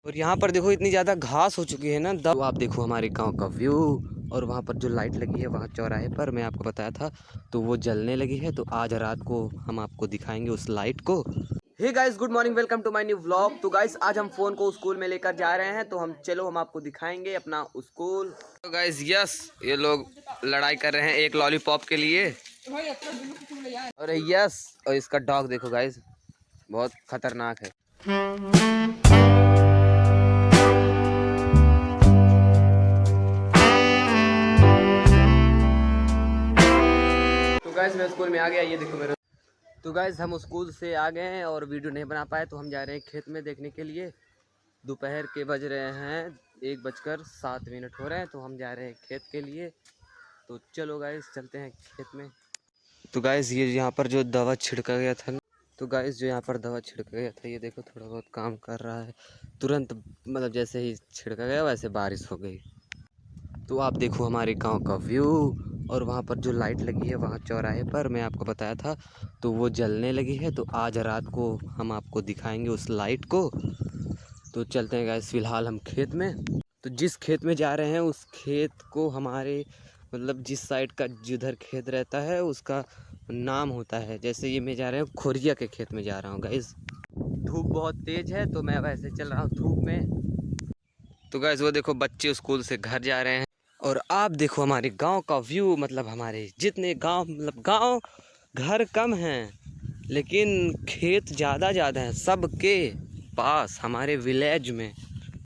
और यहाँ पर देखो इतनी ज़्यादा घास हो चुकी है ना। तो आप देखो हमारे गांव का व्यू। और वहाँ पर जो लाइट लगी है वहाँ चौराहे पर, मैं आपको बताया था, तो वो जलने लगी है। तो आज रात को हम आपको दिखाएंगे उस लाइट को। Hey guys, good morning, welcome to my new vlog. तो गाइस आज हम फ़ोन को स्कूल में लेकर जा रहे हैं। तो हम आपको दिखाएंगे अपना स्कूल। तो गाइस यस, ये लोग लड़ाई कर रहे हैं एक लॉलीपॉप के लिए। और यस, और इसका डॉग देखो गाइस, बहुत खतरनाक है। तो गाइस मैं स्कूल में आ गया, ये देखो मेरे। तो गाइस हम स्कूल से आ गए हैं और वीडियो नहीं बना पाए, तो हम जा रहे हैं खेत में देखने के लिए। दोपहर के बज रहे हैं 1:07 हो रहे हैं। तो हम जा रहे हैं खेत के लिए। तो चलो गाइस चलते हैं खेत में। तो गाइस ये यहाँ पर जो दवा छिड़का गया था, तो गाइस जो यहाँ पर दवा छिड़का गया था, ये देखो थोड़ा बहुत काम कर रहा है। तुरंत मतलब जैसे ही छिड़का गया वैसे बारिश हो गई। तो आप देखो हमारे गांव का व्यू। और वहाँ पर जो लाइट लगी है वहाँ चौराहे पर, मैं आपको बताया था, तो वो जलने लगी है। तो आज रात को हम आपको दिखाएंगे उस लाइट को। तो चलते हैं गाइस, फिलहाल हम खेत में। तो जिस खेत में जा रहे हैं उस खेत को हमारे मतलब जिस साइड का जिधर खेत रहता है उसका नाम होता है। जैसे ये मैं जा रहा हूँ खोरिया के खेत में जा रहा हूँ गाइस। धूप बहुत तेज़ है तो मैं वैसे चल रहा हूँ धूप में। तो गाइस वो देखो बच्चे स्कूल से घर जा रहे हैं। और आप देखो हमारे गांव का व्यू। मतलब हमारे जितने गांव, मतलब गांव घर कम हैं लेकिन खेत ज़्यादा हैं सबके पास हमारे विलेज में।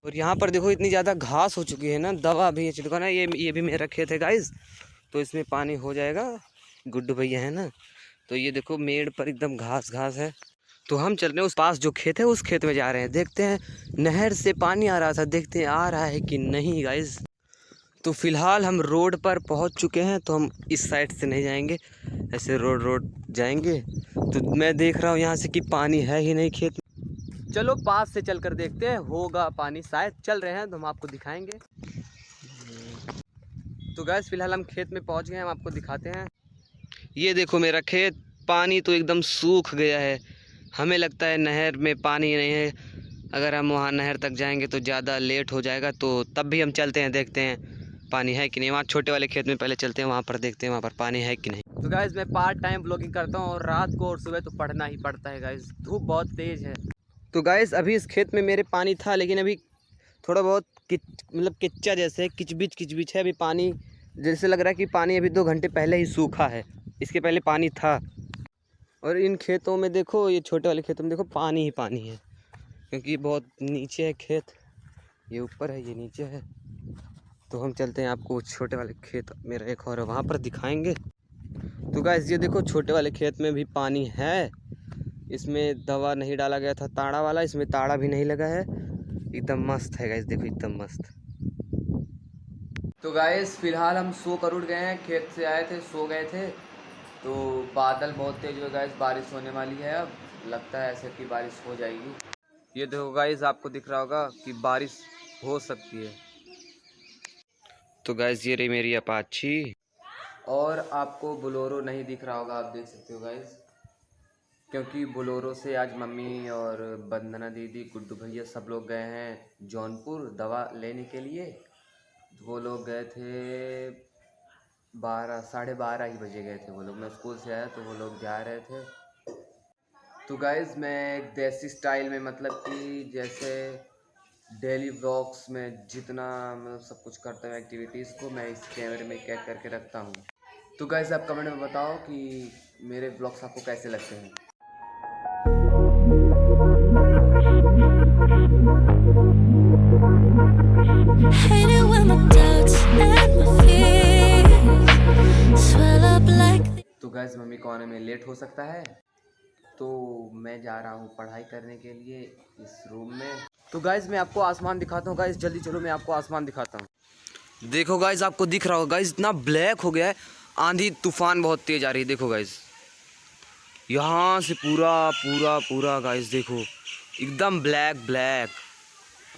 और यहाँ पर देखो इतनी ज़्यादा घास हो चुकी है ना, दवा भी छिड़काना। ये भी मेरा खेत है गाइस, तो इसमें पानी हो जाएगा। गुड्डू भैया है ना, तो ये देखो मेड़ पर एकदम घास घास है। तो हम चल रहे हैं उस पास जो खेत है उस खेत में जा रहे हैं। देखते हैं, नहर से पानी आ रहा था, देखते हैं आ रहा है कि नहीं गाइस। तो फिलहाल हम रोड पर पहुंच चुके हैं। तो हम इस साइड से नहीं जाएंगे, ऐसे रोड जाएंगे। तो मैं देख रहा हूँ यहाँ से कि पानी है ही नहीं खेत में। चलो पास से चलकर देखते हैं, होगा पानी शायद। चल रहे हैं तो हम आपको दिखाएंगे। तो गैस फिलहाल हम खेत में पहुँच गए हैं, हम आपको दिखाते हैं। ये देखो मेरा खेत, पानी तो एकदम सूख गया है। हमें लगता है नहर में पानी नहीं है। अगर हम वहाँ नहर तक जाएंगे तो ज़्यादा लेट हो जाएगा, तो तब भी हम चलते हैं, देखते हैं पानी है कि नहीं। वहाँ छोटे वाले खेत में पहले चलते हैं, वहाँ पर देखते हैं वहाँ पर पानी है कि नहीं। तो गाइस मैं पार्ट टाइम ब्लॉगिंग करता हूँ और रात को और सुबह तो पढ़ना ही पड़ता है गाइस, धूप बहुत तेज़ है। तो गाइस अभी इस खेत में मेरे पानी था, लेकिन अभी थोड़ा बहुत मतलब किच्चा जैसे किचबिच है। अभी पानी जैसे लग रहा है कि पानी अभी 2 घंटे पहले ही सूखा है, इसके पहले पानी था। और इन खेतों में देखो, ये छोटे वाले खेतों में देखो पानी ही पानी है, क्योंकि बहुत नीचे है खेत। ये ऊपर है, ये नीचे है। तो हम चलते हैं, आपको छोटे वाले खेत मेरा एक और है वहाँ पर दिखाएंगे। तो गाइस ये देखो छोटे वाले खेत में भी पानी है। इसमें दवा नहीं डाला गया था ताड़ा वाला, इसमें ताड़ा भी नहीं लगा है। एकदम मस्त है गाइस, देखो एकदम मस्त। तो गाइस फिलहाल हम सो कर उठ गए हैं, खेत से आए थे, सो गए थे। तो बादल बहुत तेज हो गाइस, बारिश होने वाली है। अब लगता है ऐसे कि बारिश हो जाएगी। ये देखो गाइस, आपको दिख रहा होगा कि बारिश हो सकती है। तो गाइस ये रही मेरी अपाची। और आपको बोलेरो नहीं दिख रहा होगा, आप देख सकते हो गाइस, क्योंकि बोलेरो से आज मम्मी और वंदना दीदी, गुड्डू भैया सब लोग गए हैं जौनपुर दवा लेने के लिए। वो लोग गए थे 12, 12:30 ही बजे गए थे वो लोग। मैं स्कूल से आया तो वो लोग जा रहे थे। तो गाइस मैं एक देसी स्टाइल में, मतलब कि जैसे डेली व्लॉग्स में जितना मैं सब कुछ करता हूँ एक्टिविटीज़ को, मैं इस कैमरे में कैद करके रखता हूँ। तो गाइस आप कमेंट में बताओ कि मेरे व्लॉग्स आपको कैसे लगते हैं। तो गाइस मम्मी को आने में लेट हो सकता है, तो मैं जा रहा हूँ पढ़ाई करने के लिए इस रूम में। तो गाइस मैं आपको आसमान दिखाता हूँ गाइस, जल्दी चलो मैं आपको आसमान दिखाता हूँ। देखो गाइस आपको दिख रहा होगा गाइस, इतना ब्लैक हो गया है। आंधी तूफान बहुत तेज आ रही है, देखो गाइस यहाँ से पूरा पूरा पूरा गाइस देखो एकदम ब्लैक ब्लैक।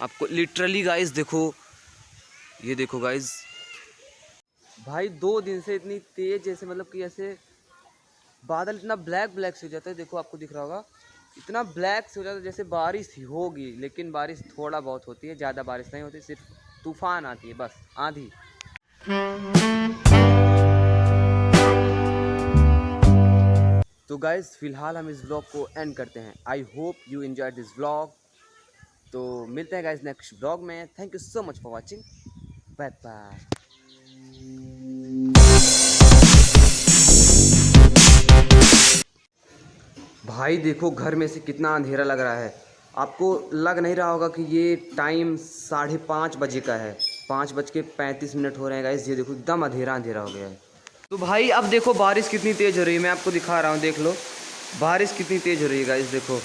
आपको लिटरली गाइस देखो, ये देखो गाइस भाई 2 दिन से इतनी तेज, जैसे मतलब कि ऐसे बादल इतना ब्लैक ब्लैक से हो जाता है। देखो आपको दिख रहा होगा इतना ब्लैक से हो जाता है जैसे बारिश ही होगी, लेकिन बारिश थोड़ा बहुत होती है, ज़्यादा बारिश नहीं होती, सिर्फ तूफान आती है बस, आंधी। तो गाइस फिलहाल हम इस व्लॉग को एंड करते हैं। I hope you enjoy this vlog. तो मिलते हैं गाइस नेक्स्ट व्लॉग में। Thank you so much for watching. Bye bye. भाई देखो घर में से कितना अंधेरा लग रहा है। आपको लग नहीं रहा होगा कि ये टाइम 5:30 बजे का है। 5:35 हो रहे हैं गाइस। ये देखो एकदम अंधेरा अंधेरा हो गया है। तो भाई अब देखो बारिश कितनी तेज़ हो रही है, मैं आपको दिखा रहा हूँ, देख लो बारिश कितनी तेज़ हो रही है गाइस, देखो।